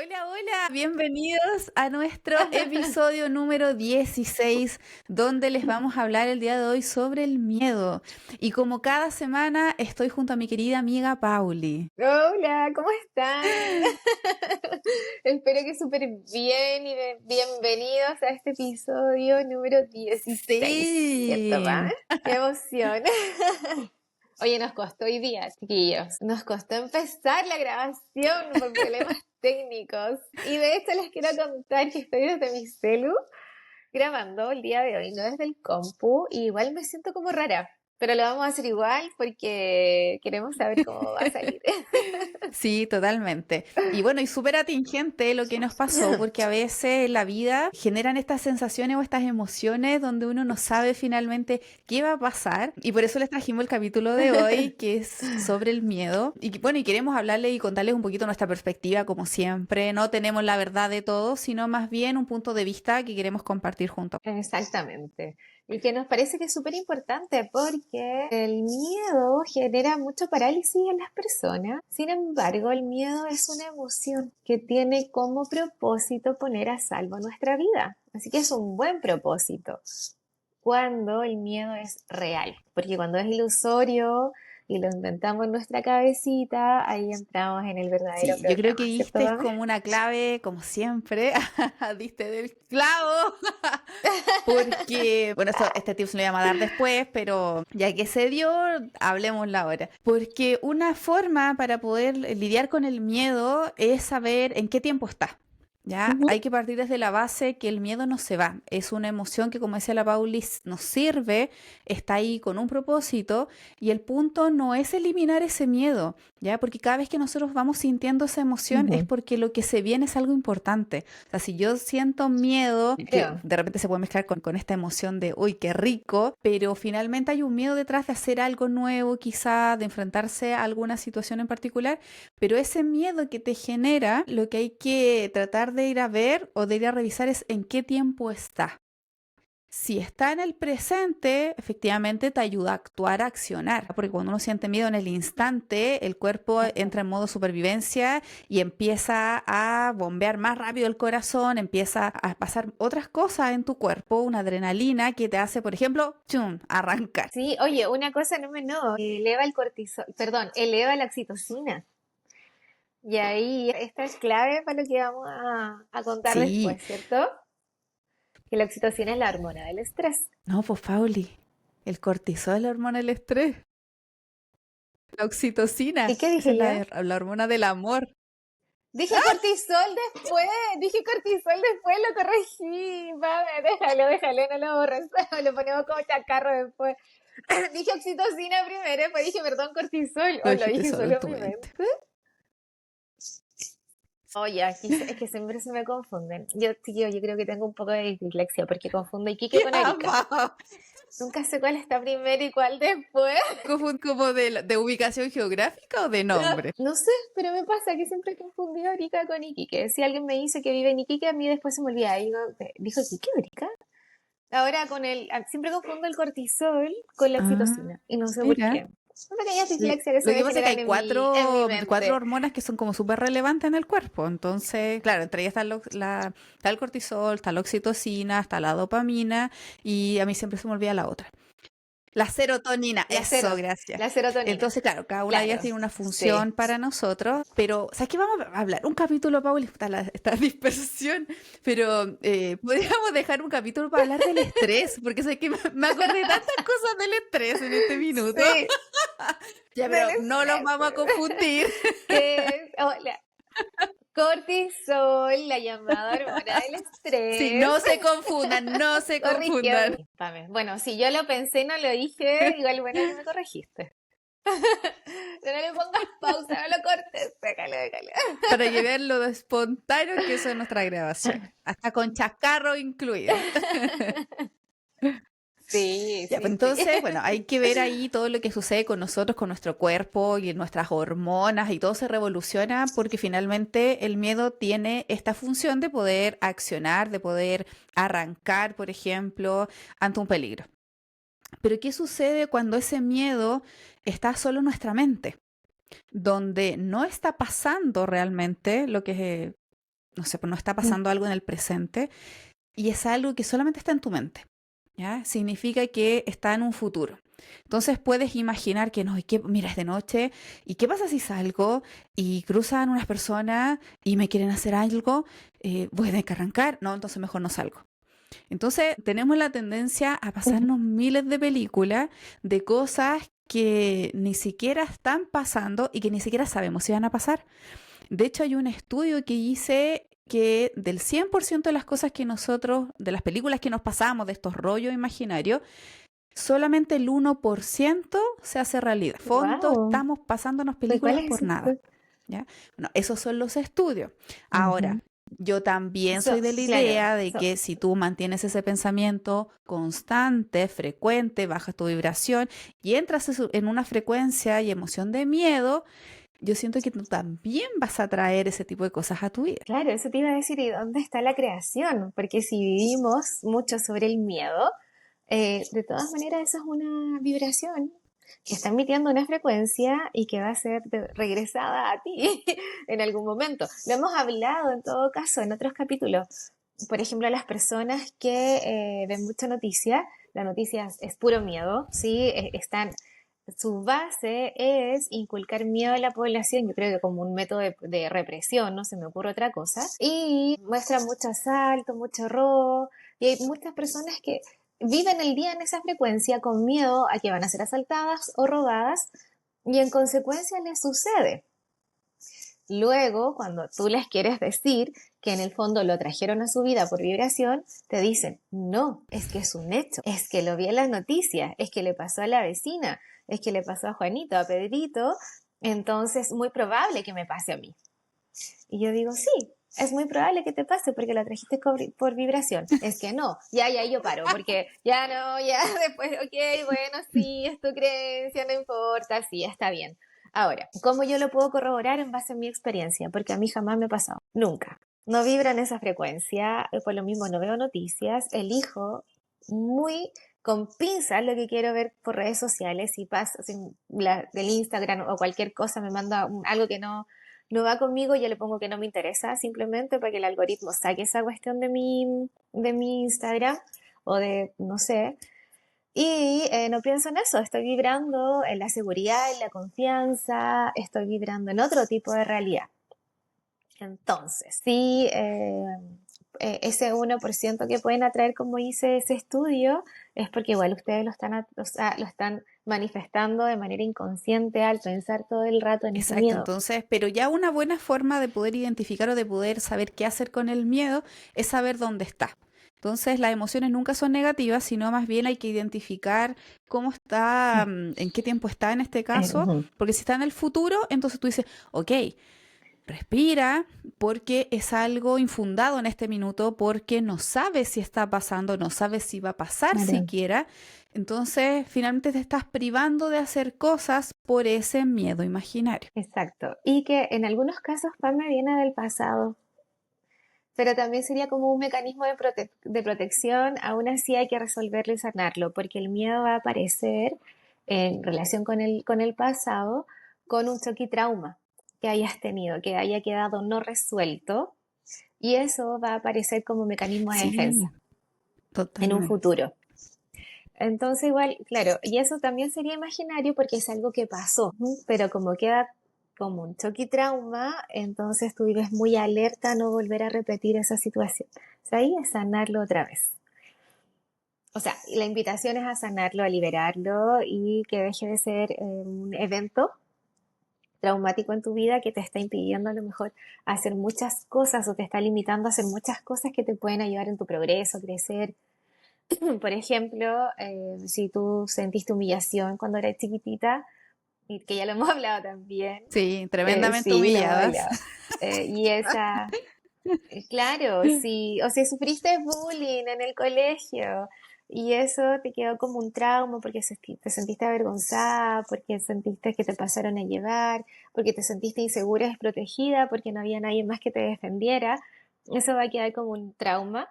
Hola, hola, bienvenidos a nuestro episodio número 16, donde les vamos a hablar el día de hoy sobre el miedo. Y como cada semana, estoy junto a mi querida amiga Pauli. Hola, ¿cómo están? Espero que súper bien y bienvenidos a este episodio número 16, ¿cierto, va? Sí. ¡Qué emoción! Oye, nos costó hoy día, chiquillos. Nos costó empezar la grabación por problemas técnicos. Y de hecho les quiero contar que estoy desde mi celu grabando el día de hoy, no desde el compu. Y igual me siento como rara, pero lo vamos a hacer igual porque queremos saber cómo va a salir. Sí, totalmente. Y bueno, y súper atingente lo que nos pasó, porque a veces en la vida generan estas sensaciones o estas emociones donde uno no sabe finalmente qué va a pasar. Y por eso les trajimos el capítulo de hoy, que es sobre el miedo. Y bueno, y queremos hablarles y contarles un poquito nuestra perspectiva, como siempre. No tenemos la verdad de todo, sino más bien un punto de vista que queremos compartir juntos. Exactamente. Y que nos parece que es súper importante porque el miedo genera mucho parálisis en las personas. Sin embargo, el miedo es una emoción que tiene como propósito poner a salvo nuestra vida. Así que es un buen propósito cuando el miedo es real. Porque cuando es ilusorio y lo inventamos en nuestra cabecita, ahí entramos en el verdadero Sí, yo creo que problema, ¿cierto, diste es Pame? como una clave, como siempre, diste del clavo. Porque, bueno, este tip se lo vamos a dar después, pero ya que se dio, hablemoslo ahora. Porque una forma para poder lidiar con el miedo es saber en qué tiempo está. Ya, Ujú. hay que partir desde la base que el miedo no se va. Es una emoción que, como decía la Paulis, nos sirve, está ahí con un propósito, y el punto no es eliminar ese miedo, ¿ya? Porque cada vez que nosotros vamos sintiendo esa emoción es Ujú. porque lo que se viene es algo importante. O sea, si yo siento miedo, que Creo. de repente se puede mezclar con esta emoción de, uy, qué rico, pero finalmente hay un miedo detrás de hacer algo nuevo, quizá, de enfrentarse a alguna situación en particular, pero ese miedo que te genera, lo que hay que tratar de ir a ver o de ir a revisar es en qué tiempo está. Si está en el presente, efectivamente te ayuda a actuar, a accionar, porque cuando uno siente miedo en el instante, el cuerpo entra en modo supervivencia y empieza a bombear más rápido el corazón, empieza a pasar otras cosas en tu cuerpo, una adrenalina que te hace, por ejemplo, ¡chum!, arrancar. Sí, oye, una cosa no menor, eleva el cortisol, perdón, eleva la oxitocina. Y ahí esta es clave para lo que vamos a contar Sí, después, ¿cierto? Que la oxitocina es la hormona del estrés. no, pues Pauli, el cortisol es la hormona del estrés, la ¿Y oxitocina, qué esa dije es yo? la hormona del amor. Dije cortisol después, lo corregí. Vale, déjalo, no lo borres. Lo ponemos como chacarro después. Dije oxitocina primero, después dije, perdón, cortisol. Lo O lo dijiste dije solo solo en en tu mi mente. mente. Oye, aquí es que siempre se me confunden. Yo creo que tengo un poco de dislexia porque confundo Iquique ¡Qué con Arica. ama! Nunca sé cuál está primero y cuál después. ¿Como de ubicación geográfica o de nombre? No sé, pero me pasa que siempre he confundido Arica con Iquique. Si alguien me dice que vive en Iquique, a mí después se me olvida. Digo, ¿dijo Iquique o Arica? Ahora siempre confundo el cortisol con la Ah, oxitocina y no sé por mira. qué. Son pequeñas dislexias que se Lo que me pasa es que generan hay en mi cuatro mente. hormonas que son como súper relevantes en el cuerpo. Entonces, claro, entre ellas está el cortisol, está la oxitocina, está la dopamina y a mí siempre se me olvida la otra. La serotonina, La eso, cero, gracias. la serotonina. Entonces, claro, cada una de ellas Claro, tiene una sí. función para nosotros, pero ¿sabes qué? Vamos a hablar un capítulo, Paul, está esta dispersión, pero podríamos dejar un capítulo para hablar del estrés, porque sé que me acordé de tantas cosas del estrés en este minuto. Sí, Ya, del pero no los estrés. vamos a confundir. Hola. Cortisol, la llamada hormona del Sí, estrés. no se confundan, no se Corrigió. confundan. Pame. Bueno, si yo lo pensé y no lo dije, igual bueno que me corregiste. No le pongas pausa, no lo cortes, déjalo. Para llevar lo de espontáneo que son nuestras grabaciones, hasta con chascarro incluido. Sí, Ya, pues sí, sí. entonces, bueno, hay que ver ahí todo lo que sucede con nosotros, con nuestro cuerpo y nuestras hormonas y todo se revoluciona porque finalmente el miedo tiene esta función de poder accionar, de poder arrancar, por ejemplo, ante un peligro. Pero ¿qué sucede cuando ese miedo está solo en nuestra mente? Donde no está pasando realmente lo que no sé, pues no está pasando algo en el presente y es algo que solamente está en tu mente, ¿ya? Significa que está en un futuro. Entonces puedes imaginar que no, mira, es de noche, ¿y qué pasa si salgo y cruzan unas personas y me quieren hacer algo? Voy a tener que arrancar, no, entonces mejor no salgo. Entonces tenemos la tendencia a pasarnos miles de películas de cosas que ni siquiera están pasando y que ni siquiera sabemos si van a pasar. De hecho, hay un estudio que hice que del 100% de las cosas que nosotros, de las películas que nos pasamos, de estos rollos imaginarios, solamente el 1% se hace realidad. En fondo, Wow. estamos pasándonos ¿De cuál películas es por ese nada. estudio? ¿Ya? Bueno, esos son los estudios. Ahora, Ujú. yo también soy de la Claro, idea de que si tú mantienes ese pensamiento constante, frecuente, bajas tu vibración y entras en una frecuencia y emoción de miedo, yo siento que tú también vas a traer ese tipo de cosas a tu vida. claro, eso te iba a decir, ¿y dónde está la creación? Porque si vivimos mucho sobre el miedo, de todas maneras esa es una vibración que está emitiendo una frecuencia y que va a ser regresada a ti en algún momento. Lo hemos hablado en todo caso en otros capítulos. Por ejemplo, las personas que ven mucha noticia, la noticia es puro miedo, ¿sí? Su base es inculcar miedo a la población, yo creo que como un método de represión, no se me ocurre otra cosa, y muestra mucho asalto, mucho robo, y hay muchas personas que viven el día en esa frecuencia con miedo a que van a ser asaltadas o robadas, y en consecuencia les sucede. Luego, cuando tú les quieres decir que en el fondo lo trajeron a su vida por vibración, te dicen, no, es que es un hecho, es que lo vi en las noticias, es que le pasó a la vecina, es que le pasó a Juanito, a Pedrito, entonces muy probable que me pase a mí. Y yo digo, sí, es muy probable que te pase porque lo trajiste por vibración. Es que no, ya, yo paro, porque ya no, ya después, ok, bueno, sí, es tu creencia, no importa, sí, está bien. Ahora, ¿cómo yo lo puedo corroborar en base a mi experiencia? Porque a mí jamás me ha pasado, nunca. No vibra en esa frecuencia, por lo mismo no veo noticias, elijo muy con pinzas lo que quiero ver por redes sociales, si pasa del Instagram o cualquier cosa me manda algo que no va conmigo, yo le pongo que no me interesa simplemente para que el algoritmo saque esa cuestión de mi Instagram o de, no sé, y no pienso en eso, estoy vibrando en la seguridad, en la confianza, estoy vibrando en otro tipo de realidad. Entonces, sí, ese 1% que pueden atraer, como dice ese estudio, es porque igual ustedes o sea, lo están manifestando de manera inconsciente al pensar todo el rato en ese Exacto, miedo. entonces, pero ya una buena forma de poder identificar o de poder saber qué hacer con el miedo es saber dónde está. Entonces, las emociones nunca son negativas, sino más bien hay que identificar cómo está, en qué tiempo está en este caso, Ujú. porque si está en el futuro, entonces tú dices, ok, respira, porque es algo infundado en este minuto, porque no sabes si está pasando, no sabes si va a pasar Claro. siquiera. Entonces, finalmente te estás privando de hacer cosas por ese miedo imaginario. Exacto. Y que en algunos casos me viene del pasado, pero también sería como un mecanismo de protección, aún así hay que resolverlo y sanarlo, porque el miedo va a aparecer en relación con el pasado, con un choque y trauma que hayas tenido, que haya quedado no resuelto, y eso va a aparecer como mecanismo de Sí, defensa en un totalmente. futuro. Entonces, igual, claro, y eso también sería imaginario porque es algo que pasó, ¿no? Pero como queda como un choque y trauma, entonces tú vives muy alerta a no volver a repetir esa situación. O sea, ahí es sanarlo otra vez. O sea, la invitación es a sanarlo, a liberarlo y que deje de ser un evento traumático en tu vida que te está impidiendo a lo mejor hacer muchas cosas o te está limitando a hacer muchas cosas que te pueden ayudar en tu progreso, crecer. Por ejemplo, si tú sentiste humillación cuando eras chiquitita, y que ya lo hemos hablado también, Sí, tremendamente sí, lo hemos humilladas. hablado. Y esa, claro, sí, o si sufriste bullying en el colegio y eso te quedó como un trauma porque te sentiste avergonzada, porque sentiste que te pasaron a llevar, porque te sentiste insegura y desprotegida, porque no había nadie más que te defendiera, eso va a quedar como un trauma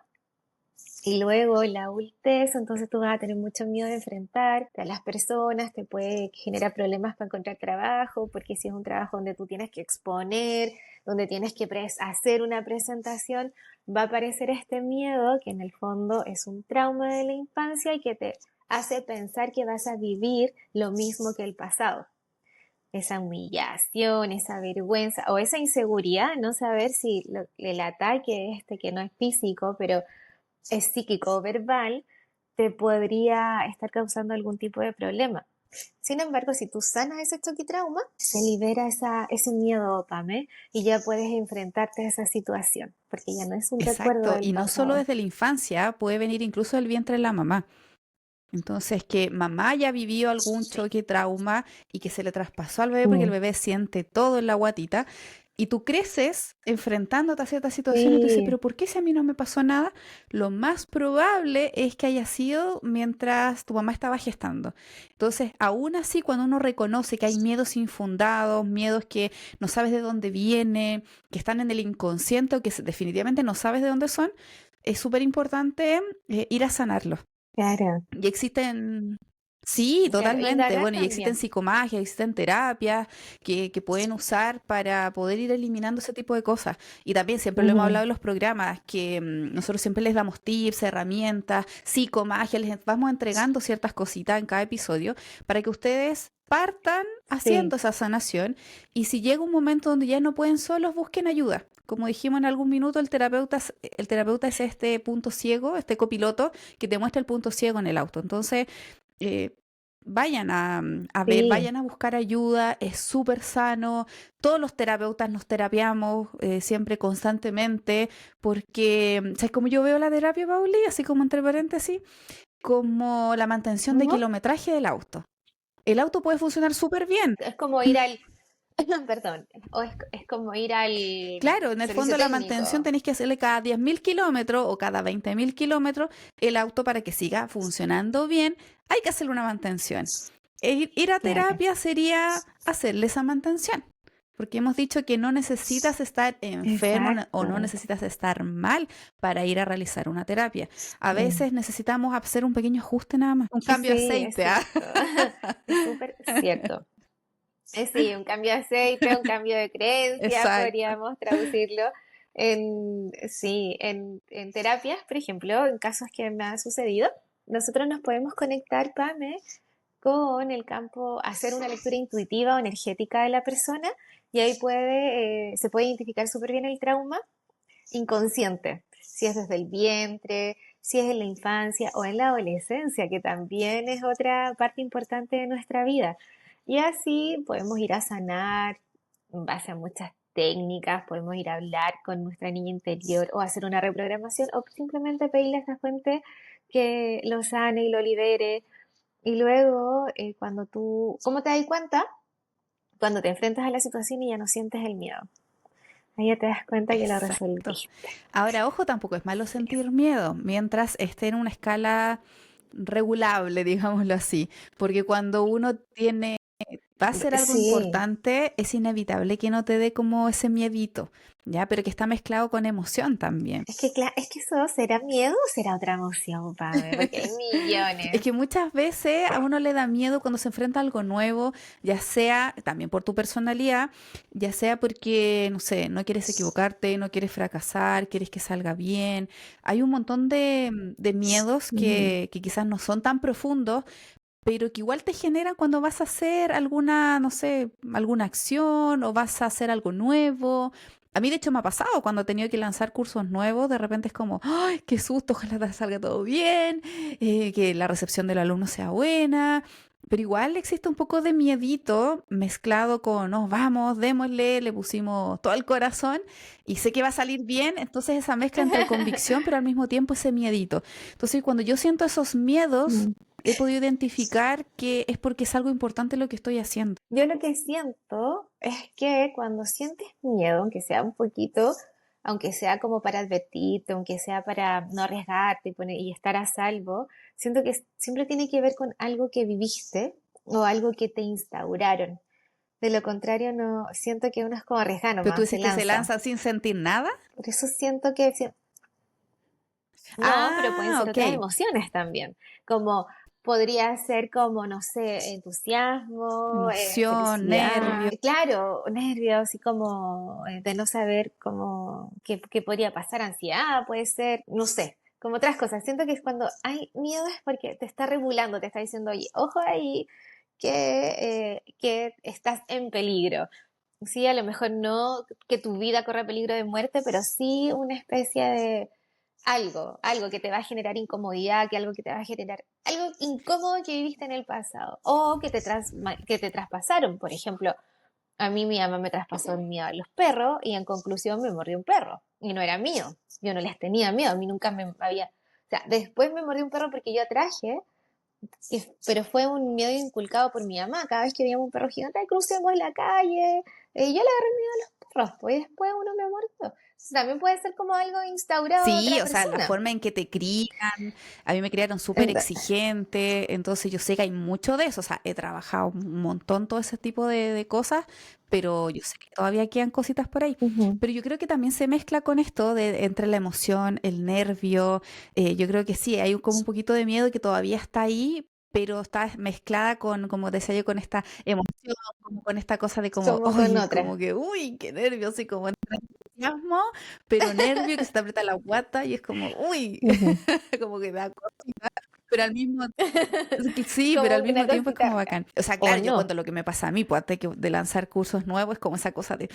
Y luego la adultez, entonces tú vas a tener mucho miedo de enfrentarte a las personas, te puede generar problemas para encontrar trabajo, porque si es un trabajo donde tú tienes que exponer, donde tienes que hacer una presentación, va a aparecer este miedo que en el fondo es un trauma de la infancia y que te hace pensar que vas a vivir lo mismo que el pasado. Esa humillación, esa vergüenza o esa inseguridad, no saber si el ataque este que no es físico, pero es psíquico o verbal, te podría estar causando algún tipo de problema. Sin embargo, si tú sanas ese choque y trauma, se libera ese miedo, Pame, y ya puedes enfrentarte a esa situación, porque ya no es un recuerdo Exacto, del y no solo pasado. desde la infancia, puede venir incluso del vientre de la mamá. Entonces, que mamá haya vivido algún Sí. choque, trauma y que se le traspasó al bebé porque el Mm. bebé siente todo en la guatita y tú creces enfrentándote a ciertas situaciones y tú dices, Sí, pero ¿por qué si a mí no me pasó nada? Lo más probable es que haya sido mientras tu mamá estaba gestando. Entonces, aún así, cuando uno reconoce que hay miedos infundados, miedos que no sabes de dónde vienen, que están en el inconsciente o que definitivamente no sabes de dónde son, es súper importante ir a sanarlos. claro, Y existen, sí, claro. totalmente. Indagar Bueno, y existen también. psicomagias, existen terapias que pueden usar para poder ir eliminando ese tipo de cosas. Y también siempre lo hemos Ujú. hablado en los programas, que nosotros siempre les damos tips, herramientas, psicomagia, les vamos entregando ciertas cositas en cada episodio para que ustedes partan haciendo Sí, esa sanación y si llega un momento donde ya no pueden solos, busquen ayuda. Como dijimos en algún minuto, el terapeuta es este punto ciego, este copiloto que te muestra el punto ciego en el auto. Entonces, eh, vayan a ver, sí. vayan a buscar ayuda, es súper sano. Todos los terapeutas nos terapiamos siempre constantemente, porque, ¿sabes cómo yo veo la terapia, Pauli? Así como entre paréntesis, como la mantención de ¿Cómo? kilometraje del auto. El auto puede funcionar súper bien. Es como ir al, perdón, es como ir al Claro, en el servicio fondo la mantención técnico. tenéis que hacerle cada 10.000 kilómetros o cada 20.000 kilómetros el auto para que siga funcionando bien. Hay que hacerle una mantención. Ir a Claro. terapia sería hacerle esa mantención. Porque hemos dicho que no necesitas estar enfermo o no Exacto. necesitas estar mal para ir a realizar una terapia. A Mm. veces necesitamos hacer un pequeño ajuste nada más. Un cambio de Sí, es aceite, ¿ah? cierto. Es súper cierto. Sí, un cambio de aceite, un cambio de creencia, Exacto. podríamos traducirlo. Sí, en terapias, por ejemplo, en casos que me han sucedido, nosotros nos podemos conectar, Pame, con el campo, hacer una lectura intuitiva o energética de la persona y ahí se puede identificar súper bien el trauma inconsciente, si es desde el vientre, si es en la infancia o en la adolescencia, que también es otra parte importante de nuestra vida. Y así podemos ir a sanar en base a muchas técnicas, podemos ir a hablar con nuestra niña interior o hacer una reprogramación o simplemente pedirle a esta fuente que lo sane y lo libere. Y luego, cuando tú, ¿cómo te das cuenta? Cuando te enfrentas a la situación y ya no sientes el miedo. Ahí ya te das cuenta que lo Exacto. resolviste. Ahora, ojo, tampoco es malo sentir miedo mientras esté en una escala regulable, digámoslo así, porque cuando uno tiene, va a ser algo Sí, importante, es inevitable que no te dé como ese miedito, ¿ya? Pero que está mezclado con emoción también. es que eso será miedo o será otra emoción, Pame, porque hay Es millones. que muchas veces a uno le da miedo cuando se enfrenta a algo nuevo, ya sea también por tu personalidad, ya sea porque, no sé, no quieres equivocarte, no quieres fracasar, quieres que salga bien. Hay un montón de miedos Ujú. que quizás no son tan profundos, pero que igual te generan cuando vas a hacer alguna, no sé, alguna acción o vas a hacer algo nuevo. A mí, de hecho, me ha pasado cuando he tenido que lanzar cursos nuevos, de repente es como, ¡ay, qué susto! Ojalá te salga todo bien, que la recepción del alumno sea buena. Pero igual existe un poco de miedito mezclado con, no, vamos, démosle, le pusimos todo el corazón y sé que va a salir bien. Entonces, esa mezcla entre convicción, pero al mismo tiempo ese miedito. Entonces, cuando yo siento esos miedos, Mm. he podido identificar que es porque es algo importante lo que estoy haciendo. Yo lo que siento es que cuando sientes miedo, aunque sea un poquito, aunque sea como para advertirte, aunque sea para no arriesgarte y estar a salvo, siento que siempre tiene que ver con algo que viviste o algo que te instauraron. De lo contrario, no siento que uno es como arriesgado Pero tú nomás, se dices que se lanza. lanza sin sentir nada. Por eso siento que No, pero pueden ser Ok. otras emociones también, como podría ser como, no sé, entusiasmo, Emoción, felicidad, nervio. claro, nervios, así como de no saber qué podría pasar, ansiedad, puede ser, no sé, como otras cosas. Siento que es cuando hay miedo es porque te está regulando, te está diciendo, oye, ojo ahí, que estás en peligro. Sí, a lo mejor no que tu vida corra peligro de muerte, pero sí una especie de algo que te va a generar incomodidad, que algo que te va a generar algo incómodo que viviste en el pasado o que te traspasaron. Por ejemplo, a mí mi mamá me traspasó el miedo a los perros y en conclusión me mordió un perro y no era mío. Yo no les tenía miedo, a mí nunca me había... O sea, después me mordió un perro porque yo atraje, pero fue un miedo inculcado por mi mamá. Cada vez que veíamos un perro gigante, "Ay, crucemos la calle. Yo le agarré miedo a los perros, pues y después uno me mordió. Entonces, también puede ser como algo instaurado de Sí, otra o sea, la persona. forma en que te crían, a mí me criaron súper exigente, entonces yo sé que hay mucho de eso, o sea, he trabajado un montón todo ese tipo de cosas, pero yo sé que todavía quedan cositas por ahí. Ujú. Pero yo creo que también se mezcla con esto de entre la emoción, el nervio, yo creo que sí, hay como un poquito de miedo que todavía está ahí, pero está mezclada con, como decía yo, con esta emoción, como con esta cosa de como, Como con oye, otra. como que, uy, qué nervios, y como entusiasmo, pero nervio que se te aprieta la guata y es como, uy, Ujú. como que da cosa, pero al mismo sí, pero Como al una mismo tiempo es como cosita. bacán. O sea, O claro, yo cuento no. lo que me pasa a mí, pues antes de lanzar cursos nuevos, es como esa cosa de,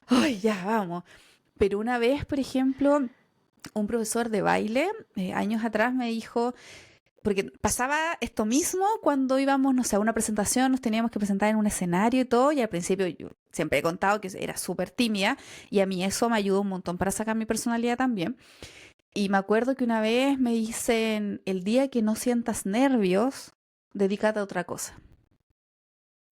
ay, ya, vamos. Pero una vez, por ejemplo, un profesor de baile, años atrás, me dijo, porque pasaba esto mismo cuando íbamos, no sé, a una presentación, nos teníamos que presentar en un escenario y todo, y al principio yo siempre he contado que era súper tímida, y a mí eso me ayudó un montón para sacar mi personalidad también. Y me acuerdo que una vez me dicen, el día que no sientas nervios, dedícate a otra cosa.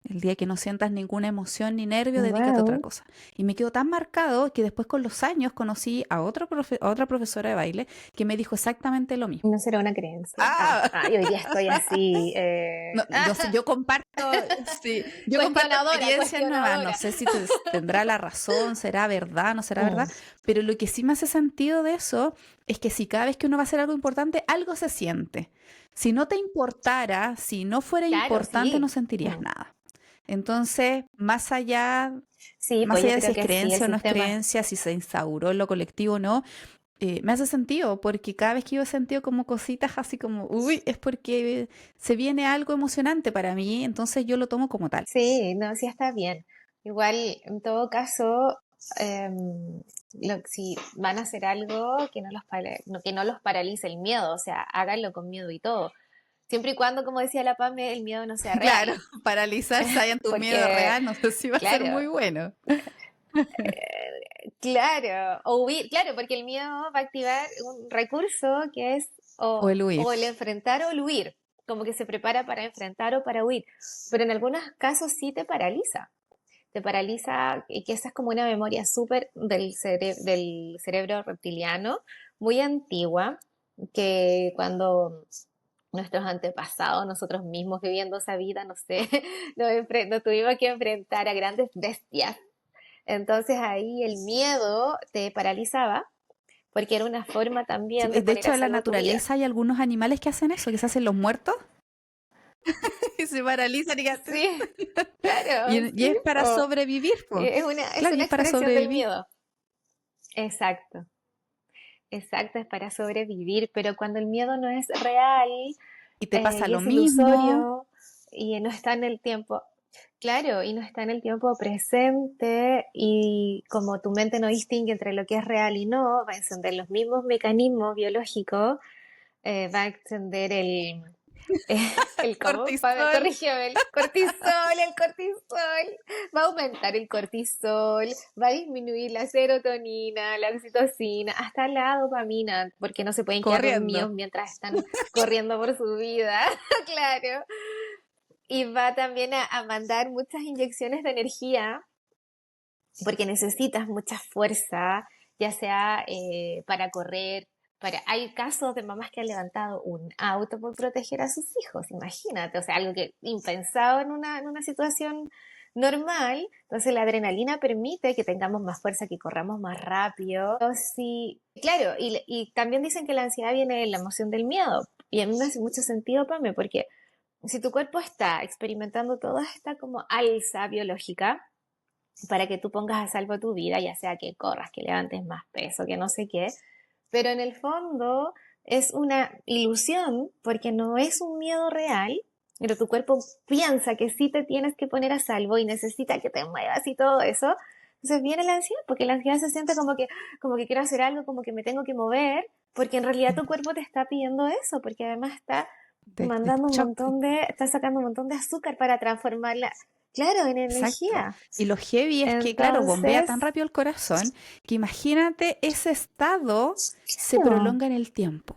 El día que no sientas ninguna emoción ni nervio, dedícate a otra Wow. cosa. Y me quedó tan marcado que después con los años conocí a otra profesora de baile que me dijo exactamente lo mismo. No será una creencia. Ah, Y hoy día estoy así. no, no sé, yo comparto, sí, yo comparto Cuestionadora, experiencias nuevas, no cuestionadora. sé si tendrá la razón, será verdad, no será verdad, Mm, pero lo que sí me hace sentido de eso es que si cada vez que uno va a hacer algo importante, algo se siente. Si no te importara, si no fuera claro, importante, no sí. sentirías Mm. nada. Entonces, Sí, más pues allá yo de si creo es que sí, el creencia o no es sistema. creencia, si se instauró en lo colectivo o no, me hace sentido, porque cada vez que yo he sentido como cositas así como, uy, es porque se viene algo emocionante para mí, entonces yo lo tomo como tal. Sí, no, sí está bien. Igual, en todo caso, si van a hacer algo que no los paralice el miedo, o sea, háganlo con miedo y todo. Siempre y cuando, como decía la Pame, el miedo no sea Claro, real. paralizarse ahí en tu miedo Porque, real, no sé si va a ser muy claro, bueno. claro, o huir, claro, porque el miedo va a activar un recurso que es O el huir. o el enfrentar o el huir, como que se prepara para enfrentar o para huir, pero en algunos casos sí te paraliza y que esa es como una memoria súper del cerebro reptiliano, muy antigua, que cuando nuestros antepasados, nosotros mismos viviendo esa vida, no sé, nos tuvimos que enfrentar a grandes bestias, entonces ahí el miedo te paralizaba porque era una forma Sí, también de de poner hecho, a en la salvo tu vida. naturaleza hay algunos animales que hacen eso, que se hacen los muertos y se paralizan Sí, claro, y sí. es para sobrevivir, pues. Es Claro, y una es para expresión del sobrevivir. miedo. Exacto, exacto, es para sobrevivir, pero cuando el miedo no es real Y te pasa y lo es mismo. ilusorio y no está en el tiempo, claro, y no está en el tiempo presente y como tu mente no distingue entre lo que es real y no, va a encender los mismos mecanismos biológicos, va a encender ¿cómo? Cortisol. Corrígeme, el cortisol, va a aumentar el cortisol, va a disminuir la serotonina, la oxitocina, hasta la dopamina, porque no se pueden quedar Corriendo. dormidos mientras están corriendo por su vida, claro. Y va también a mandar muchas inyecciones de energía, porque necesitas mucha fuerza, ya sea para correr, hay casos de mamás que han levantado un auto por proteger a sus hijos, imagínate, o sea, algo que impensado en una situación normal, entonces la adrenalina permite que tengamos más fuerza, que corramos más rápido. O sí, claro, y también dicen que la ansiedad viene de la emoción del miedo. Y a mí me hace mucho sentido, Pame, porque si tu cuerpo está experimentando toda esta como alza biológica para que tú pongas a salvo tu vida, ya sea que corras, que levantes más peso, que no sé qué, pero en el fondo es una ilusión porque no es un miedo real, pero tu cuerpo piensa que sí te tienes que poner a salvo y necesita que te muevas y todo eso. Entonces viene la ansiedad, porque la ansiedad se siente como que quiero hacer algo, como que me tengo que mover, porque en realidad tu cuerpo te está pidiendo eso, porque además está de mandando un shock. montón de, está sacando un montón de azúcar para transformarla, claro, en Exacto. energía. Y lo heavy es que, claro, bombea Entonces, tan rápido el corazón que imagínate ese estado se claro, prolonga en el tiempo.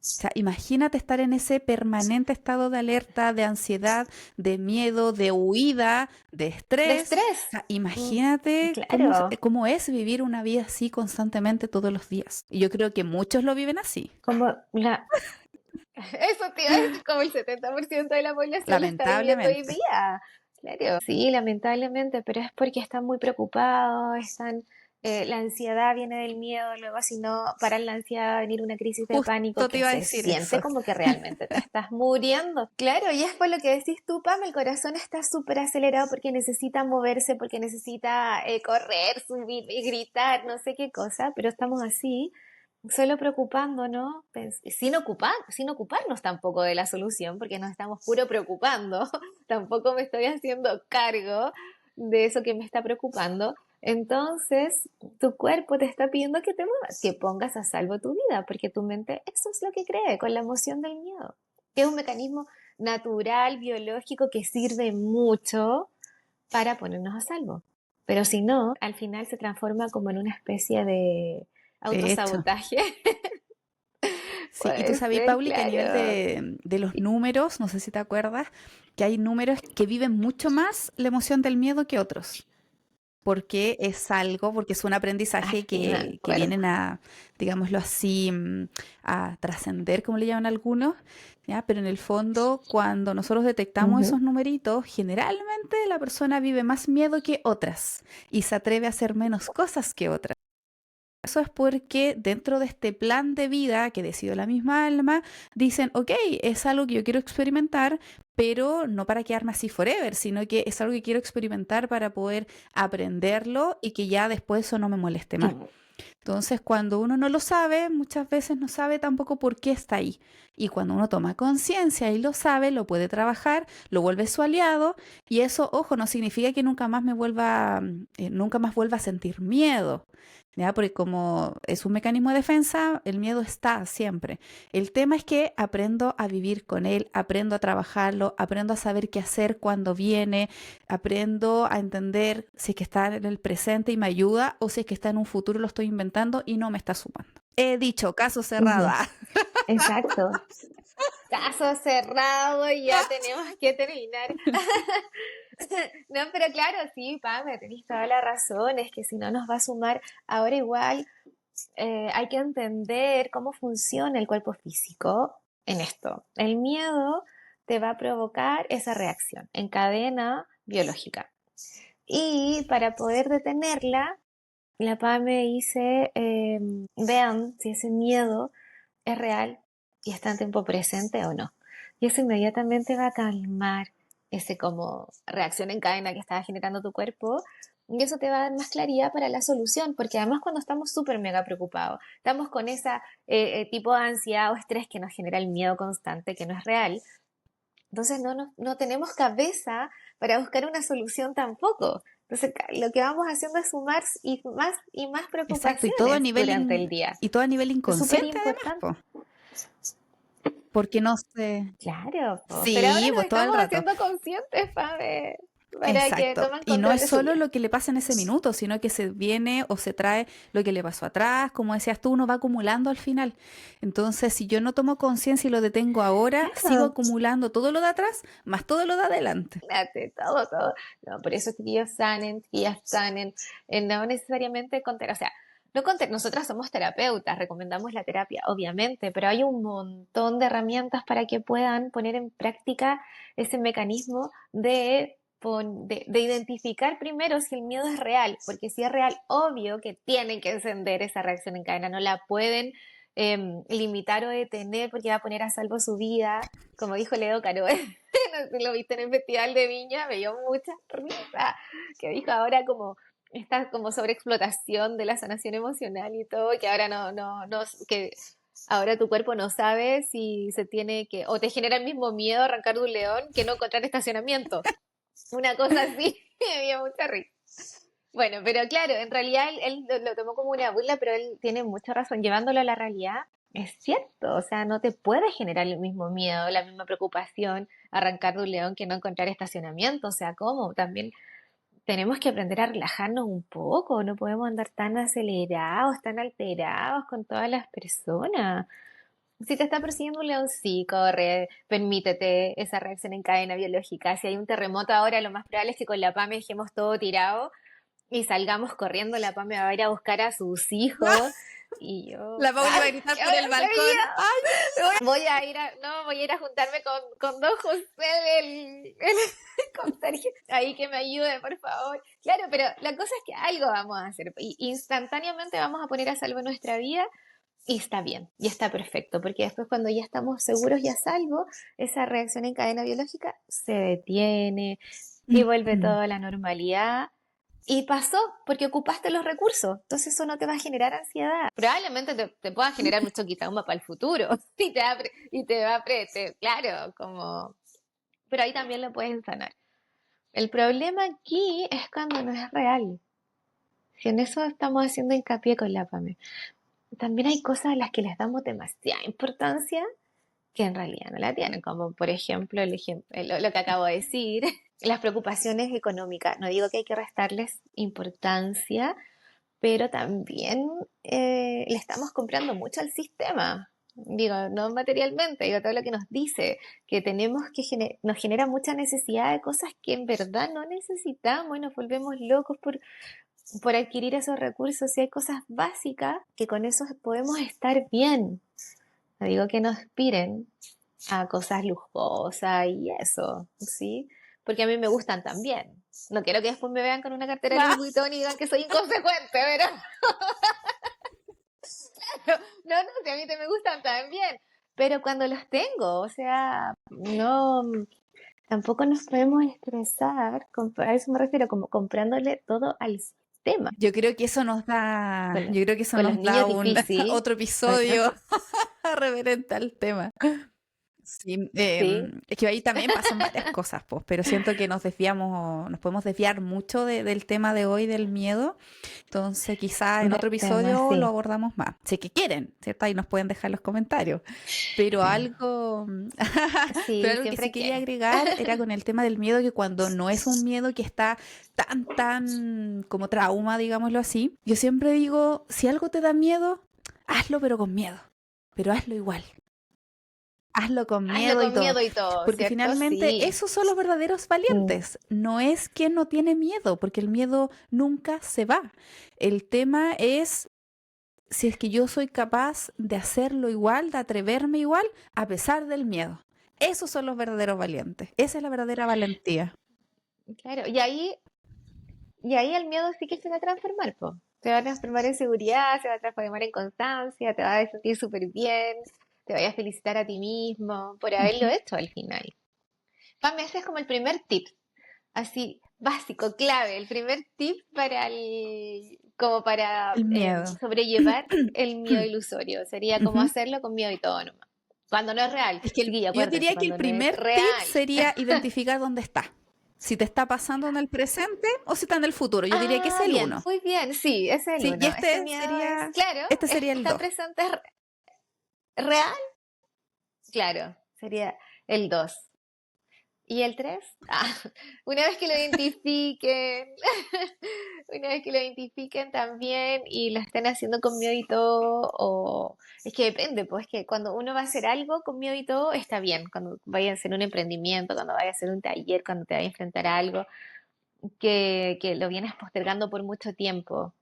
O sea, imagínate estar en ese permanente estado de alerta, de ansiedad, de miedo, de huida, de de estrés. estrés. O sea, Mm, imagínate claro, cómo es vivir una vida así constantemente todos los días. Y yo creo que muchos lo viven así, como la... Eso te iba a decir, como el 70% de la población lo está viviendo hoy lamentablemente. día. Claro, sí, lamentablemente, pero es porque están muy preocupados, están... la ansiedad viene del miedo, luego si no paran la ansiedad va a venir una crisis de pánico Justo te que iba a se decir siente eso. como que realmente te estás muriendo. Claro, y es por lo que decís tú, Pam, el corazón está súper acelerado porque necesita moverse, porque necesita correr, subir y gritar, no sé qué cosa, pero estamos así solo preocupándonos, sin ocuparnos tampoco de la solución, porque nos estamos puro preocupando, tampoco me estoy haciendo cargo de eso que me está preocupando. Entonces, tu cuerpo te está pidiendo que te muevas, que pongas a salvo tu vida, porque tu mente eso es lo que cree con la emoción del miedo, que es un mecanismo natural, biológico, que sirve mucho para ponernos a salvo. Pero si no, al final se transforma como en una especie de De hecho. autosabotaje. Sí, y tú Puede sabes, ser, Pauli, que a nivel claro. de los números, no sé si te acuerdas, que hay números que viven mucho más la emoción del miedo que otros. Porque es algo, porque es un Ay, aprendizaje sí, me que acuerdo. vienen a, digámoslo así, a trascender, como le llaman algunos, ¿ya? Pero en el fondo, cuando nosotros detectamos Ujú. esos numeritos, generalmente la persona vive más miedo que otras y se atreve a hacer menos cosas que otras. Eso es porque dentro de este plan de vida que decidió la misma alma, dicen, ok, es algo que yo quiero experimentar, pero no para quedarme así forever, sino que es algo que quiero experimentar para poder aprenderlo y que ya después eso no me moleste más. Entonces, cuando uno no lo sabe, muchas veces no sabe tampoco por qué está ahí. Y cuando uno toma conciencia y lo sabe, lo puede trabajar, lo vuelve su aliado. Y eso, ojo, no significa que nunca más nunca más vuelva a sentir miedo. ¿Ya? Porque como es un mecanismo de defensa, el miedo está siempre. El tema es que aprendo a vivir con él, aprendo a trabajarlo, aprendo a saber qué hacer cuando viene, aprendo a entender si es que está en el presente y me ayuda o si es que está en un futuro y lo estoy inventando y no me está sumando. He dicho, caso cerrado. Ujú. Exacto. Caso cerrado, ya tenemos que terminar. No, pero claro, sí, Pame, tenéis toda la razón, es que si no nos va a sumar, ahora igual hay que entender cómo funciona el cuerpo físico en esto. El miedo te va a provocar esa reacción en cadena biológica. Y para poder detenerla, la PAME dice, vean si ese miedo es real y está en tiempo presente o no. Y eso inmediatamente va a calmar ese como reacción en cadena que estaba generando tu cuerpo. Y eso te va a dar más claridad para la solución, porque además cuando estamos súper mega preocupados, estamos con esa tipo de ansiedad o estrés que nos genera el miedo constante, que no es real, entonces no tenemos cabeza para buscar una solución tampoco. Entonces lo que vamos haciendo es sumar y más Exacto, preocupaciones durante el día. y todo a nivel Es súper inconsciente además, importante. po, porque no sé. Claro, po, pero ahora Sí, nos pues todo el estamos rato. haciendo conscientes, Fabe, para que Exacto. tomen Y no control es de su solo vida. lo que le pasa en ese minuto, sino que se viene o se trae lo que le pasó atrás. Como decías tú, uno va acumulando al final. Entonces, si yo no tomo conciencia y lo detengo ahora, sigo Claro, acumulando todo lo de atrás más todo lo de adelante. imagínate, todo, todo. No, por eso que ellas sanen, no necesariamente con terapia. O sea, no con nosotras somos terapeutas, recomendamos la terapia, obviamente, pero hay un montón de herramientas para que puedan poner en práctica ese mecanismo de de identificar primero si el miedo es real, porque si es real, obvio que tienen que encender esa reacción en cadena, no la pueden limitar o detener porque va a poner a salvo su vida, como dijo Leo Caro, no sé si lo viste en el Festival de Viña, me dio mucha risa, que dijo ahora como esta como sobreexplotación de la sanación emocional y todo, que ahora no, que ahora tu cuerpo no sabe si se tiene que, o te genera el mismo miedo arrancar de un león que no encontrar estacionamiento. Una cosa así, me dio mucha risa. Bueno, pero claro, en realidad él lo tomó como una burla, pero él tiene mucha razón. Llevándolo a la realidad, es cierto. O sea, no te puede generar el mismo miedo, la misma preocupación arrancar de un león que no encontrar estacionamiento. O sea, ¿cómo? También tenemos que aprender a relajarnos un poco. No podemos andar tan acelerados, tan alterados con todas las personas. Si te está persiguiendo un león, sí, corre, permítete esa reacción en cadena biológica. Si hay un terremoto ahora, lo más probable es que con la PAME dejemos todo tirado y salgamos corriendo. La PAME va a ir a buscar a sus hijos y yo... La Paula iba a gritar por el balcón. ¡Ay! Voy a ir a juntarme con don José con Sergio, ahí que me ayude, por favor. Claro, pero la cosa es que algo vamos a hacer. Y instantáneamente vamos a poner a salvo nuestra vida. Y está bien, y está perfecto, porque después cuando ya estamos seguros y a salvo, esa reacción en cadena biológica se detiene y vuelve todo a la normalidad. Y pasó porque ocupaste los recursos, entonces eso no te va a generar ansiedad. Probablemente te pueda generar mucho quitaumba para el futuro claro, como... Pero ahí también lo puedes sanar. El problema aquí es cuando no es real. Si en eso estamos haciendo hincapié con la PAME. También hay cosas a las que les damos demasiada importancia que en realidad no la tienen, como por ejemplo, lo que acabo de decir, las preocupaciones económicas. No digo que hay que restarles importancia, pero también le estamos comprando mucho al sistema. Digo, no materialmente, digo, todo lo que nos dice, que tenemos que nos genera mucha necesidad de cosas que en verdad no necesitamos y nos volvemos locos por adquirir esos recursos. Y hay cosas básicas que con eso podemos estar bien. No digo que nos aspiren a cosas lujosas y eso, ¿sí? Porque a mí me gustan también. No quiero que después me vean con una cartera de Louis Vuitton y digan que soy inconsecuente, pero... no, si a mí me gustan también. Pero cuando los tengo, o sea, no... Tampoco nos podemos estresar, a eso me refiero, como comprándole todo al sistema. Yo creo que eso nos da, Con, yo creo que eso con los nos da niños difícil. otro episodio referente al tema. Sí, Sí, es que ahí también pasan varias cosas, pues, pero siento que nos podemos desviar mucho del tema de hoy del miedo. Entonces, quizás en del otro tema, episodio lo sí. abordamos más. Si es que quieren, ¿cierto? Ahí nos pueden dejar los comentarios. Pero algo, pero Sí, algo que sí siempre quería quieren. agregar era con el tema del miedo, que cuando no es un miedo que está tan como trauma, digámoslo así, yo siempre digo, si algo te da miedo, hazlo pero con miedo, pero hazlo igual. Hazlo con Hazlo miedo y con todo, miedo y todo, porque ¿cierto? finalmente Sí. esos son los verdaderos Mm, valientes. No es quien no tiene miedo, porque el miedo nunca se va. El tema es si es que yo soy capaz de hacerlo igual, de atreverme igual, a pesar del miedo. Esos son los verdaderos valientes. Esa es la verdadera valentía. claro, y ahí el miedo sí que se va a transformar, po. Se va a transformar en seguridad, se va a transformar en constancia, te vas a sentir súper bien, te vas a felicitar a ti mismo por haberlo Ujú. hecho al final. Pame, ese es como el primer tip, así, básico, clave, el primer tip como para El miedo. sobrellevar el miedo ilusorio. Sería como Ujú. hacerlo con miedo y todo nomás. Cuando no es real, Es que chiquilla, yo acuérdense, diría que el cuando no es primer tip real. sería identificar dónde está. Si te está pasando en el presente o si está en el futuro. Yo diría que es Ah, el bien, uno. muy bien, sí, ese es el Sí, y uno. Ese miedo es, claro, este sería el está dos. presente, es real, claro, sería el 2. ¿Y el 3? Una vez que lo identifiquen, una vez que lo identifiquen también y lo estén haciendo con miedo y todo, o es que depende, pues es que cuando uno va a hacer algo con miedo y todo, está bien, cuando vaya a hacer un emprendimiento, cuando vaya a hacer un taller, cuando te vaya a enfrentar a algo que lo vienes postergando por mucho tiempo.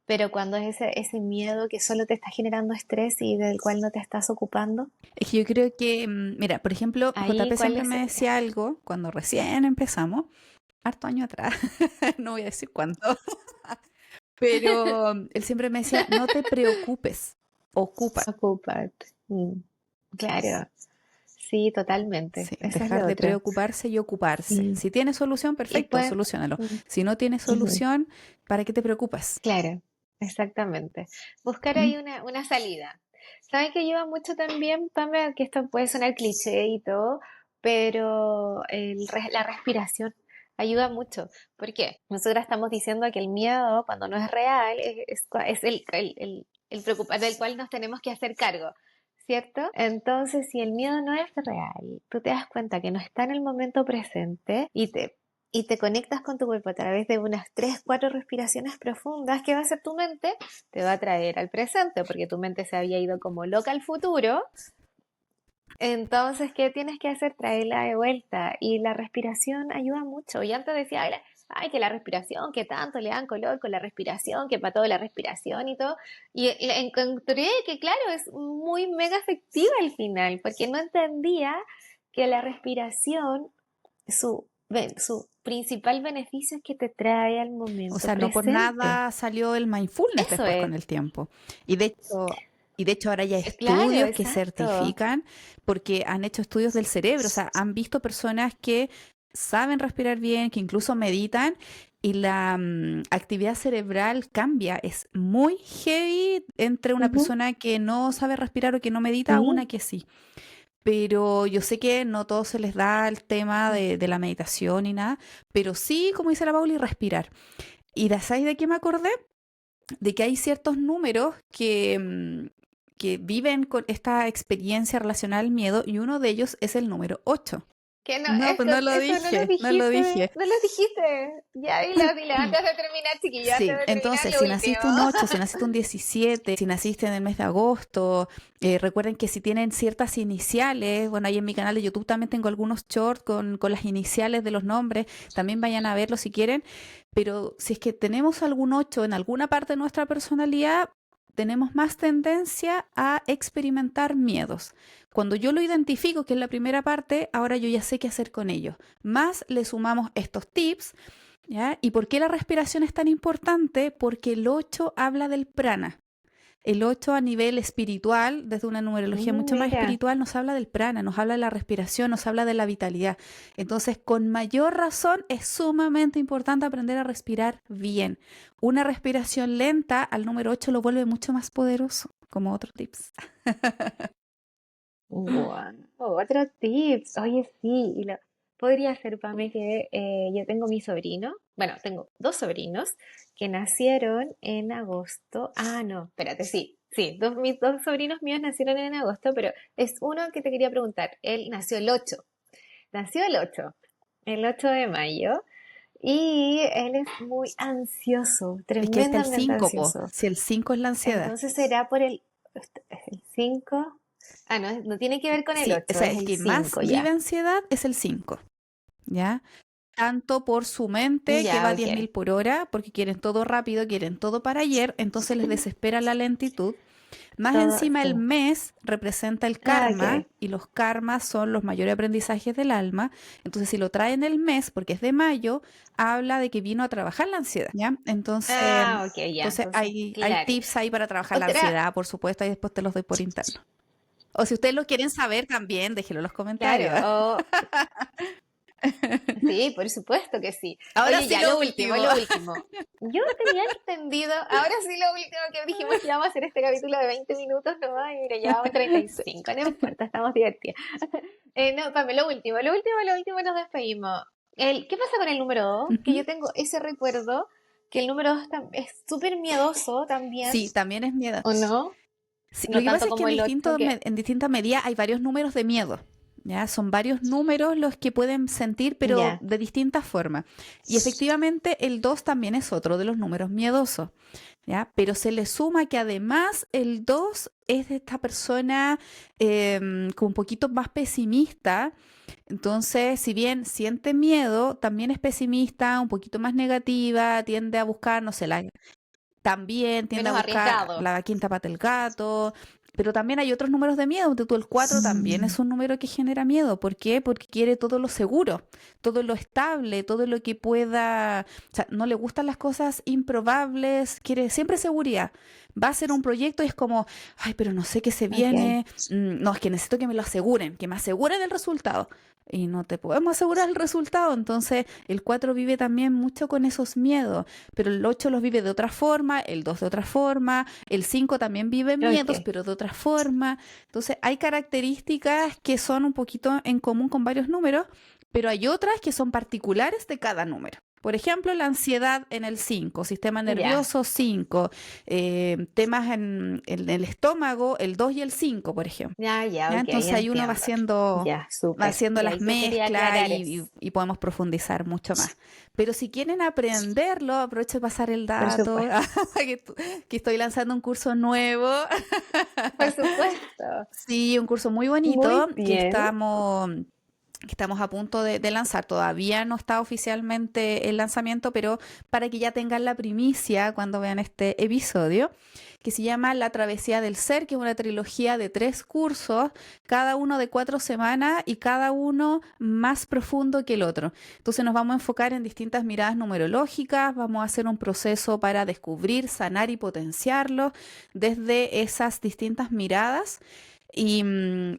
Pero cuando es ese miedo que solo te está generando estrés y del cual no te estás ocupando, Es que yo creo que, mira, por ejemplo, ahí JP cuál siempre me sería. decía algo cuando recién empezamos, harto año atrás, no voy a decir cuánto, pero él siempre me decía, no te preocupes, ocupa. Ocuparte. Claro, sí, totalmente. Sí, Eso es dejar lo de otro. preocuparse y ocuparse. Sí. Si tiene solución, Y perfecto, pues, solucionalo. mm, Si no tiene ujú, solución, ¿para qué te preocupas? claro, exactamente. Buscar ¿Mm? ahí una salida. ¿Sabes que ayuda mucho también, Pame? Que esto puede sonar cliché y todo, pero la respiración ayuda mucho. ¿Por qué? Nosotras estamos diciendo que el miedo, cuando no es real, es el preocupar del cual nos tenemos que hacer cargo. ¿Cierto? Entonces, si el miedo no es real, tú te das cuenta que no está en el momento presente y te conectas con tu cuerpo a través de unas 3 4 respiraciones profundas, ¿qué va a hacer tu mente? Te va a traer al presente, porque tu mente se había ido como loca al futuro. Entonces, ¿qué tienes que hacer? Traerla de vuelta. Y la respiración ayuda mucho. Y antes decía, ay, que la respiración, que tanto le dan color con la respiración, que para todo la respiración y todo. Y encontré que, claro, es muy mega efectiva al final, porque no entendía que la respiración, su principal beneficio es que te trae al O momento sea, no por presente. nada salió el mindfulness Eso después es. con el tiempo. Y de hecho, y de hecho ahora ya hay Claro, estudios que exacto. certifican porque han hecho estudios del cerebro, o sea, han visto personas que saben respirar bien, que incluso meditan y la actividad cerebral cambia. Es muy heavy entre una Ujú. persona que no sabe respirar o que no medita a una Sí. que sí. Pero yo sé que no todo se les da el tema de la meditación y nada, pero sí, como dice la Pauli, respirar. ¿Y sabes de qué me acordé? De que hay ciertos números que viven con esta experiencia relacionada al miedo y uno de ellos es el número 8. Que no, No, pues no lo eso no lo dije, no lo dijiste, dije. no lo dijiste. Ya, dilo, antes de terminar, chiquillo, antes Sí, de terminar entonces lo si último. naciste un 8, si naciste un 17, si naciste en el mes de agosto, recuerden que si tienen ciertas iniciales, bueno, ahí en mi canal de YouTube también tengo algunos shorts con las iniciales de los nombres, también vayan a verlo si quieren, pero si es que tenemos algún 8 en alguna parte de nuestra personalidad, tenemos más tendencia a experimentar miedos. Cuando yo lo identifico, que es la primera parte, ahora yo ya sé qué hacer con ellos. Más le sumamos estos tips. ¿Ya? ¿Y por qué la respiración es tan importante? Porque el 8 habla del prana. El 8 a nivel espiritual, desde una numerología mucho más Mira, espiritual, nos habla del prana, nos habla de la respiración, nos habla de la vitalidad. Entonces, con mayor razón, es sumamente importante aprender a respirar bien. Una respiración lenta al número 8 lo vuelve mucho más poderoso, como otros tips. wow, otro tips. Oye, sí, podría ser para mí que yo tengo mi sobrino, bueno, tengo dos sobrinos que nacieron en agosto. Ah, no, espérate, sí, sí, mis dos sobrinos míos nacieron en agosto, pero es uno que te quería preguntar. Él nació el ocho de mayo. Y él es muy ansioso, Es que ahí está el tremendamente 5, po. ansioso. Si el 5 es la ansiedad. Entonces será por el 5. Ah, no, no tiene que ver con el Sí, o 8, sea, es el el que más 5 vive ya. ansiedad es el 5. ¿Ya? Tanto por su mente que va Ya, a ok. 10.000 por hora, porque quieren todo rápido, quieren todo para ayer, entonces les desespera la lentitud. Más Todo, encima el sí. mes representa el Ah, karma ok. y los karmas son los mayores aprendizajes del alma. Entonces si lo traen el mes, porque es de mayo, habla de que vino a trabajar la ansiedad, ¿ya? Entonces, Ah, ok, ya. entonces Entonces, hay claro. tips ahí para trabajar la Otra, ansiedad, por supuesto, y después te los doy por interno. O si ustedes lo quieren saber también, déjenlo en los comentarios. claro. Sí, por supuesto que sí. Ahora Oye, sí ya, lo lo último, último. lo último. Yo tenía entendido, ahora sí lo último que dijimos que íbamos a hacer este capítulo de 20 minutos nomás, y mira, llevamos Sí. 35, no importa, estamos divertidos. No, Pame, lo último nos despedimos. ¿Qué pasa con el número 2? Que Ujú. yo tengo ese recuerdo, que el número 2 es súper miedoso también, Sí, también es miedo. ¿o no? Sí, lo No que tanto pasa es que como el 8 que... en distinta medida hay varios números de miedo. ¿Ya? Son varios números los que pueden sentir, pero Ya. de distintas formas. Y efectivamente el 2 también es otro de los números miedosos. ¿Ya? Pero se le suma que además el 2 es de esta persona como un poquito más pesimista. Entonces, si bien siente miedo, también es pesimista, un poquito más negativa, tiende a buscar, no sé, también tiende a Menos buscar arriesgado. la quinta pata del gato, Pero también hay otros números de miedo. Tú, el 4 también es un número que genera miedo. ¿Por qué? Porque quiere todo lo seguro, todo lo estable, todo lo que pueda... O sea, no le gustan las cosas improbables, quiere siempre seguridad. Va a hacer un proyecto y es como, ay, pero no sé qué se Ok. viene. No, es que necesito que me lo aseguren, que me aseguren el resultado. Y no te podemos asegurar el resultado. Entonces, el 4 vive también mucho con esos miedos. Pero el 8 los vive de otra forma, el 2 de otra forma, el 5 también vive miedos, Ok. pero de otra forma. Entonces, hay características que son un poquito en común con varios números, pero hay otras que son particulares de cada número. Por ejemplo, la ansiedad en el 5, sistema Ya. nervioso 5, temas en el estómago, el 2 y el 5, por ejemplo. Ya, ya, ¿Ya? ok, Entonces ahí uno entiendo. Ya, va súper. haciendo Ya, las y eso quería mezclas aclarar eso. y podemos profundizar mucho más. Pero si quieren aprenderlo, aprovecho de pasar el Por dato, supuesto. que estoy lanzando un curso nuevo. Por supuesto. Sí, un curso muy bonito Muy bien. que estamos a punto de lanzar. Todavía no está oficialmente el lanzamiento, pero para que ya tengan la primicia cuando vean este episodio, que se llama La Travesía del Ser, que es una trilogía de 3 cursos, cada uno de 4 semanas y cada uno más profundo que el otro. Entonces nos vamos a enfocar en distintas miradas numerológicas, vamos a hacer un proceso para descubrir, sanar y potenciarlo desde esas distintas miradas. Y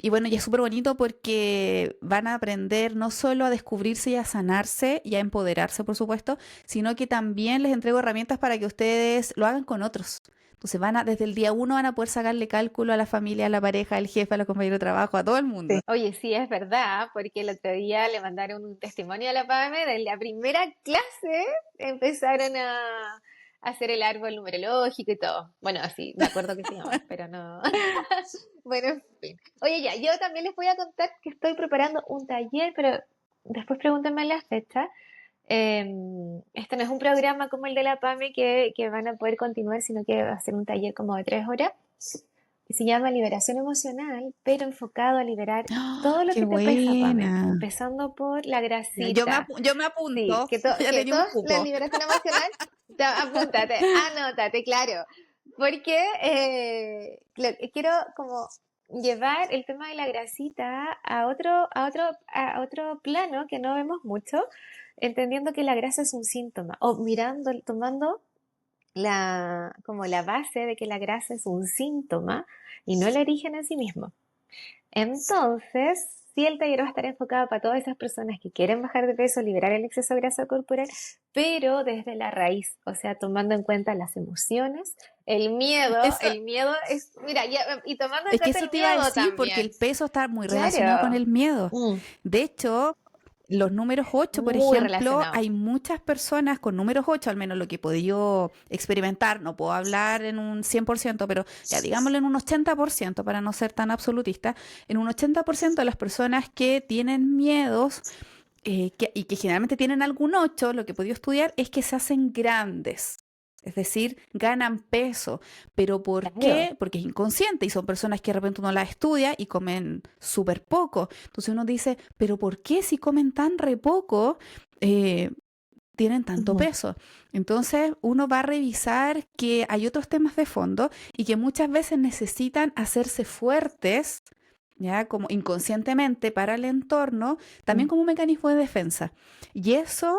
bueno, y es súper bonito porque van a aprender no solo a descubrirse y a sanarse y a empoderarse, por supuesto, sino que también les entrego herramientas para que ustedes lo hagan con otros. Entonces desde el día 1 van a poder sacarle cálculo a la familia, a la pareja, al jefe, a los compañeros de trabajo, a todo el Sí. mundo. Oye, sí, es verdad, porque el otro día le mandaron un testimonio a la PAME de la primera clase, empezaron a hacer el árbol numerológico y todo. Bueno, así, me acuerdo que se llama, pero no. Bueno, en fin. Oye, ya, yo también les voy a contar que estoy preparando un taller, pero después pregúntenme la fecha. Este no es un programa como el de la PAME que van a poder continuar, sino que va a ser un taller como de 3 horas que se llama Liberación Emocional, pero enfocado a liberar todo ¡Ah, lo qué que te pesa, Pame, buena! empezando por la Ya, grasita. yo me Sí, apunto, ya que tenía un toda la cupo. liberación emocional, apúntate, anótate, claro, porque quiero como llevar el tema de la grasita a otro plano que no vemos mucho, entendiendo que la grasa es un síntoma, o tomando como la base de que la grasa es un síntoma y no el origen en sí mismo. Entonces, sí, el taller va a estar enfocado para todas esas personas que quieren bajar de peso, liberar el exceso de grasa corporal, pero desde la raíz, o sea, tomando en cuenta las emociones, Eso, el miedo es, mira, y tomando en es que cuenta eso el te iba a miedo decir porque también. el peso está muy relacionado con Claro, el miedo. mm, De hecho, los números 8, por muy ejemplo, relacionado. hay muchas personas con números 8, al menos lo que he podido experimentar, no puedo hablar en un 100%, pero ya digámoslo en un 80% para no ser tan absolutista, en un 80% de las personas que tienen miedos y que generalmente tienen algún 8, lo que he podido estudiar es que se hacen grandes. Es decir, ganan peso. ¿Pero por Claro. qué? Porque es inconsciente y son personas que de repente uno las estudia y comen súper poco. Entonces uno dice, ¿pero por qué si comen tan re poco eh, tienen tanto Ujú. peso? Entonces uno va a revisar que hay otros temas de fondo y que muchas veces necesitan hacerse fuertes, ya como inconscientemente para el entorno, también Mm. como un mecanismo de defensa. Y eso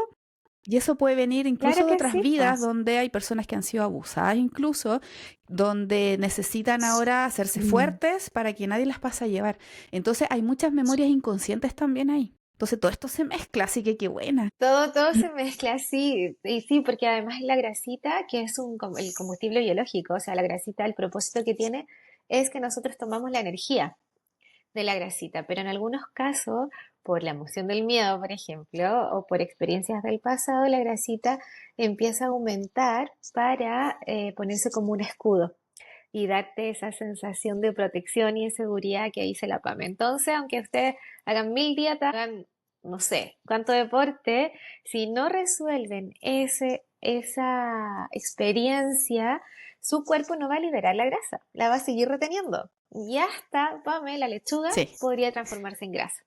y eso puede venir Claro incluso de que otras sí, po. vidas donde hay personas que han sido abusadas, incluso donde necesitan ahora hacerse Mm. fuertes para que nadie las pase a llevar. Entonces hay muchas memorias inconscientes también ahí. Entonces todo esto se mezcla, así que qué buena. Todo se mezcla así, y sí, porque además la grasita, que es el combustible biológico, o sea, la grasita, el propósito que tiene es que nosotros tomamos la energía de la grasita, pero en algunos casos, por la emoción del miedo, por ejemplo, o por experiencias del pasado, la grasita empieza a aumentar para ponerse como un escudo y darte esa sensación de protección y de seguridad que dice la PAM. Entonces, aunque ustedes hagan 1000 dietas, hagan no sé cuánto deporte, si no resuelven esa experiencia, su cuerpo no va a liberar la grasa, la va a seguir reteniendo. Y hasta, Pame, la lechuga Sí, podría transformarse en grasa.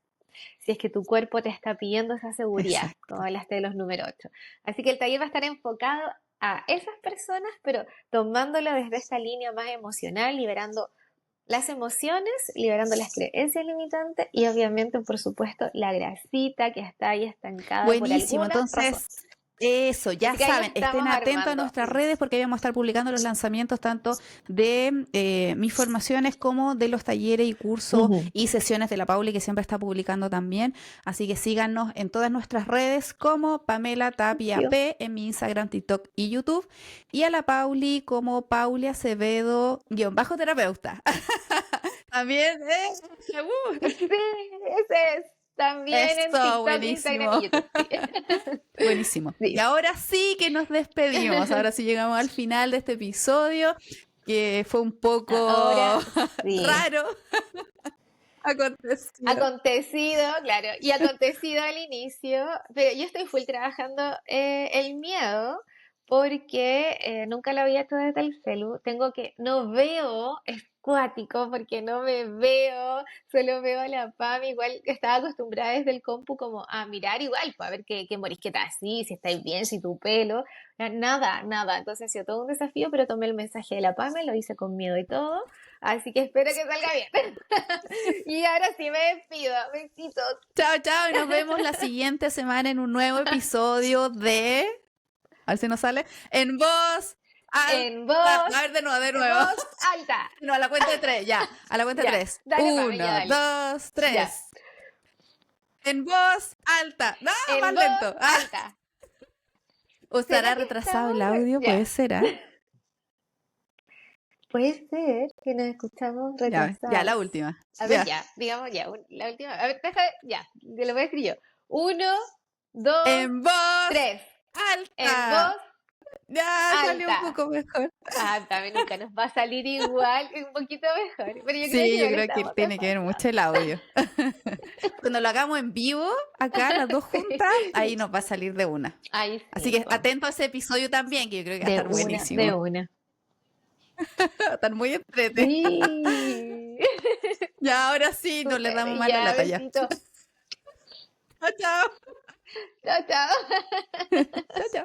Si es que tu cuerpo te está pidiendo esa seguridad, como exacto. hablaste de los números 8. Así que el taller va a estar enfocado a esas personas, pero tomándolo desde esta línea más emocional, liberando las emociones, liberando las creencias limitantes y obviamente, por supuesto, la grasita que está ahí estancada por Buenísimo, alguna razón. entonces eso, ya Así que ahí saben, estén estamos atentos a armando. nuestras redes porque ahí vamos a estar publicando los lanzamientos tanto de mis formaciones como de los talleres y cursos Ujú. y sesiones de la Pauli que siempre está publicando también. Así que síganos en todas nuestras redes como Pamela Tapia Yo. P en mi Instagram, TikTok y YouTube. Y a la Pauli como Pauli Acevedo, guión bajo terapeuta. También, Sí, ese es. También en Eso, TikTok, Instagram buenísimo. y YouTube. Sí. Buenísimo. Y Sí. ahora sí que nos despedimos. Ahora sí llegamos al final de este episodio, que fue un poco Ahora sí. raro acontecido. Acontecido, claro, y acontecido al inicio, pero yo estoy full trabajando el miedo porque nunca lo había hecho desde el celu. Tengo que, no veo, es cuático porque no me veo, solo veo a la Pam, igual que estaba acostumbrada desde el compu como a mirar igual, pues a ver qué morisqueta así, si estáis bien, si tu pelo, nada, nada. Entonces ha sido todo un desafío, pero tomé el mensaje de la Pam, lo hice con miedo y todo, así que espero que salga bien. Y ahora sí me despido. Besitos. Chao, chao. Y nos vemos la siguiente semana en un nuevo episodio de... A ver si nos sale. En voz alta. En voz, A ver, de nuevo, de en nuevo. voz alta. No, a la cuenta de tres, ya. A la cuenta de Ya, tres. dale, Pame, ya, 1, dale. 2, Ya. 3. En voz alta. No, En más voz lento. Ah, alta. ¿o estará ¿Será que retrasado el estamos audio? Ya. Puede ser, ¿ah? Puede ser que nos escuchamos Ya, ya, la retrasados. última. A ver, Ya. ya, digamos ya, la última. A ver, ya, te lo voy a escribir yo. 1, 2, En voz 3. En alta. voz Ya, salió un alta. poco mejor. Ah, también nunca nos va a salir igual, un poquito mejor. Pero yo creo que Sí, yo igual creo que estamos tiene que ver desfasados. mucho el audio. Cuando lo hagamos en vivo, acá las dos juntas, ahí nos va a salir de una. Ahí Así sí, que po. atento a ese episodio también, que yo creo que va a De estar una, buenísimo. de una. Va a estar muy entrete. Sí. Ya, ahora sí, no le Súper. damos más la Ya, lata ya. besito. Chao, chao. Chao, chao. Chao, chao.